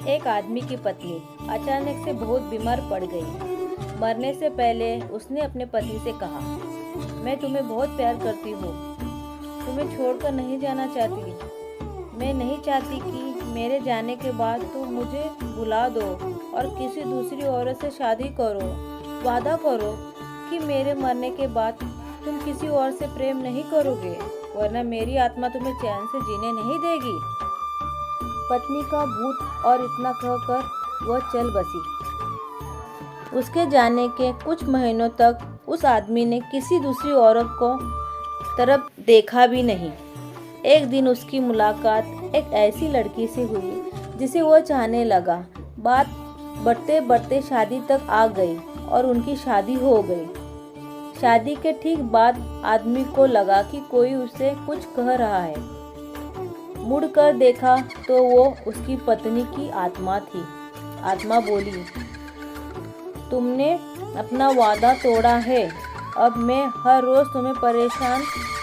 एक आदमी की पत्नी अचानक से बहुत बीमार पड़ गई। मरने से पहले उसने अपने पति से कहा, मैं तुम्हें बहुत प्यार करती हूँ, तुम्हें छोड़कर नहीं जाना चाहती। मैं नहीं चाहती कि मेरे जाने के बाद तुम मुझे भुला दो और किसी दूसरी औरत से शादी करो। वादा करो कि मेरे मरने के बाद तुम किसी और से प्रेम नहीं करोगे, वरना मेरी आत्मा तुम्हें चैन से जीने नहीं देगी। पत्नी का भूत और इतना कहकर वह चल बसी। उसके जाने के कुछ महीनों तक उस आदमी ने किसी दूसरी औरत को तरफ देखा भी नहीं। एक दिन उसकी मुलाकात एक ऐसी लड़की से हुई जिसे वह चाहने लगा। बात बढ़ते बढ़ते शादी तक आ गई और उनकी शादी हो गई। शादी के ठीक बाद आदमी को लगा कि कोई उसे कुछ कह रहा है। मुड़कर देखा तो वो उसकी पत्नी की आत्मा थी। आत्मा बोली, तुमने अपना वादा तोड़ा है, अब मैं हर रोज तुम्हें परेशान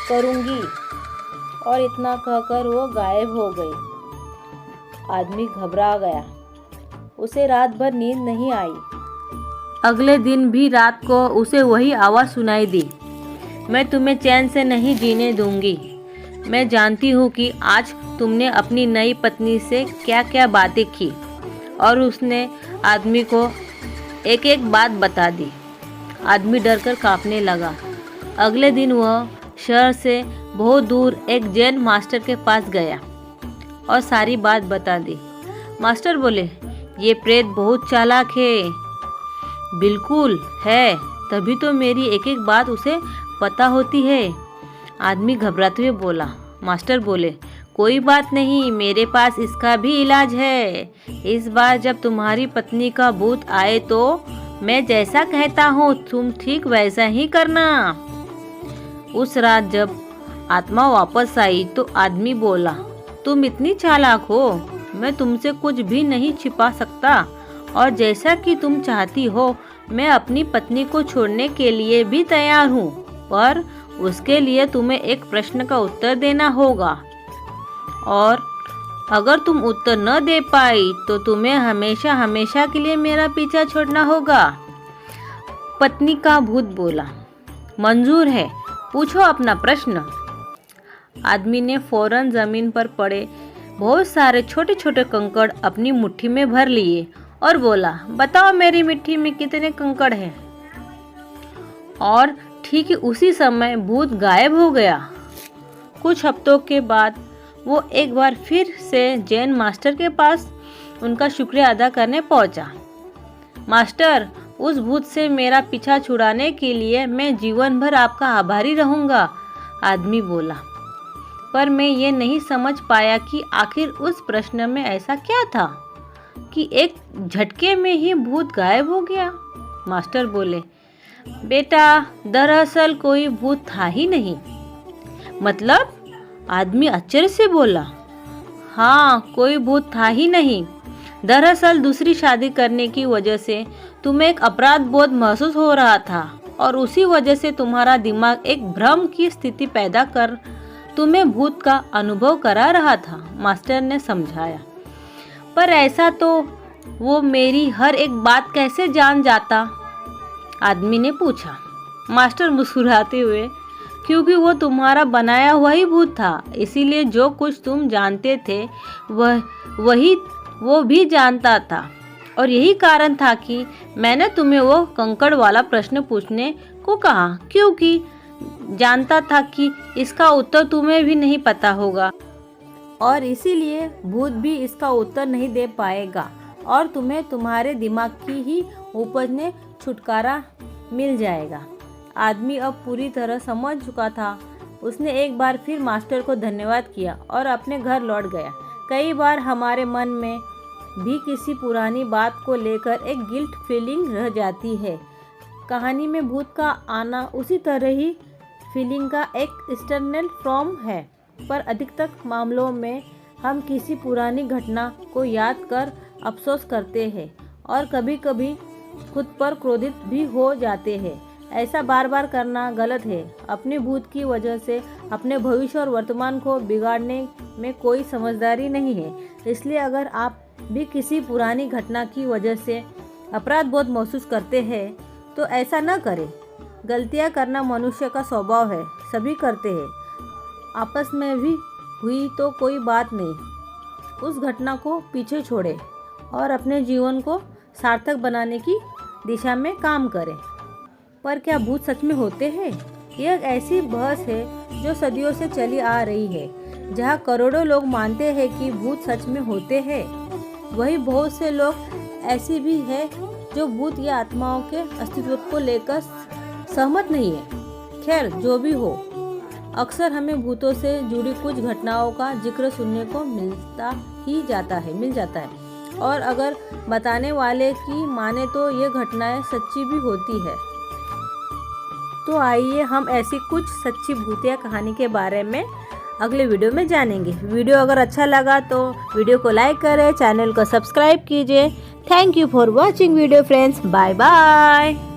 करूंगी। और इतना कहकर वो गायब हो गई। आदमी घबरा गया। उसे रात भर नींद नहीं आई। अगले दिन भी रात को उसे वही आवाज़ सुनाई दी, मैं तुम्हें चैन से नहीं जीने दूंगी। मैं जानती हूँ कि आज तुमने अपनी नई पत्नी से क्या क्या बातें की। और उसने आदमी को एक एक बात बता दी। आदमी डरकर कांपने लगा। अगले दिन वह शहर से बहुत दूर एक जैन मास्टर के पास गया और सारी बात बता दी। मास्टर बोले, ये प्रेत बहुत चालाक है। बिल्कुल है, तभी तो मेरी एक एक बात उसे पता होती है। आदमी घबराते हुए बोला। मास्टर बोले, कोई बात नहीं, मेरे पास इसका भी इलाज है। इस बार जब तुम्हारी पत्नी का भूत आए तो मैं जैसा कहता हूँ तुम ठीक वैसा ही करना। उस रात जब आत्मा वापस आई तो आदमी बोला, तुम इतनी चालाक हो, मैं तुमसे कुछ भी नहीं छिपा सकता। और जैसा कि तुम चाहती हो, मैं अपनी पत्नी को छोड़ने के लिए भी तैयार हूँ, पर उसके लिए तुम्हें एक प्रश्न का उत्तर देना होगा। और अगर तुम उत्तर न दे पाई तो तुम्हें हमेशा हमेशा के लिए मेरा पीछा छोड़ना होगा। पत्नी का भूत बोला, मंजूर है, पूछो अपना प्रश्न। आदमी ने फौरन जमीन पर पड़े बहुत सारे छोटे छोटे कंकड़ अपनी मुट्ठी में भर लिए और बोला, बताओ मेरी मिट्टी में कितने कंकड़ हैं। और ठीक ही उसी समय भूत गायब हो गया। कुछ हफ्तों के बाद वो एक बार फिर से जैन मास्टर के पास उनका शुक्रिया अदा करने पहुंचा। मास्टर, उस भूत से मेरा पीछा छुड़ाने के लिए मैं जीवन भर आपका आभारी रहूंगा। आदमी बोला, पर मैं ये नहीं समझ पाया कि आखिर उस प्रश्न में ऐसा क्या था कि एक झटके में ही भूत गायब हो गया। मास्टर बोले, बेटा, दरअसल कोई भूत था ही नहीं। मतलब? आदमी आश्चर्य से बोला, हाँ, कोई भूत था ही नहीं। दरअसल दूसरी शादी करने की वजह से तुम्हें एक अपराध बोध महसूस हो रहा था और उसी वजह से तुम्हारा दिमाग एक भ्रम की स्थिति पैदा कर तुम्हें भूत का अनुभव करा रहा था। मास्टर ने समझाया, पर ऐसा तो वो मेरी हर एक बात कैसे जान जाता? आदमी ने पूछा। मास्टर मुस्कुराते हुए, क्योंकि वो तुम्हारा बनाया हुआ ही भूत था, इसीलिए जो कुछ तुम जानते थे वही वो भी जानता था। और यही कारण था कि मैंने तुम्हें वो कंकड़ वाला प्रश्न पूछने को कहा, क्योंकि जानता था कि इसका उत्तर तुम्हें भी नहीं पता होगा और इसीलिए भूत भी इसका उत्तर नहीं दे पाएगा और तुम्हें तुम्हारे दिमाग की ही उपज ने छुटकारा मिल जाएगा। आदमी अब पूरी तरह समझ चुका था। उसने एक बार फिर मास्टर को धन्यवाद किया और अपने घर लौट गया। कई बार हमारे मन में भी किसी पुरानी बात को लेकर एक गिल्ट फीलिंग रह जाती है। कहानी में भूत का आना उसी तरह ही फीलिंग का एक एक्सटर्नल फॉर्म है, पर अधिकतर मामलों में हम किसी पुरानी घटना को याद कर अफसोस करते हैं और कभी कभी खुद पर क्रोधित भी हो जाते हैं। ऐसा बार बार करना गलत है। अपने भूत की वजह से अपने भविष्य और वर्तमान को बिगाड़ने में कोई समझदारी नहीं है। इसलिए अगर आप भी किसी पुरानी घटना की वजह से अपराध बोध महसूस करते हैं तो ऐसा न करें। गलतियां करना मनुष्य का स्वभाव है, सभी करते हैं। आपस में भी हुई तो कोई बात नहीं, उस घटना को पीछे छोड़ें और अपने जीवन को सार्थक बनाने की दिशा में काम करें। पर क्या भूत सच में होते हैं? यह एक ऐसी बहस है जो सदियों से चली आ रही है। जहां करोड़ों लोग मानते हैं कि भूत सच में होते हैं, वहीं बहुत से लोग ऐसे भी हैं जो भूत या आत्माओं के अस्तित्व को लेकर सहमत नहीं है। खैर, जो भी हो, अक्सर हमें भूतों से जुड़ी कुछ घटनाओं का जिक्र सुनने को मिल जाता है और अगर बताने वाले की माने तो ये घटनाएं सच्ची भी होती है। तो आइए हम ऐसी कुछ सच्ची भूतिया कहानी के बारे में अगले वीडियो में जानेंगे। वीडियो अगर अच्छा लगा तो वीडियो को लाइक करें, चैनल को सब्सक्राइब कीजिए। Thank you for watching video friends. Bye bye.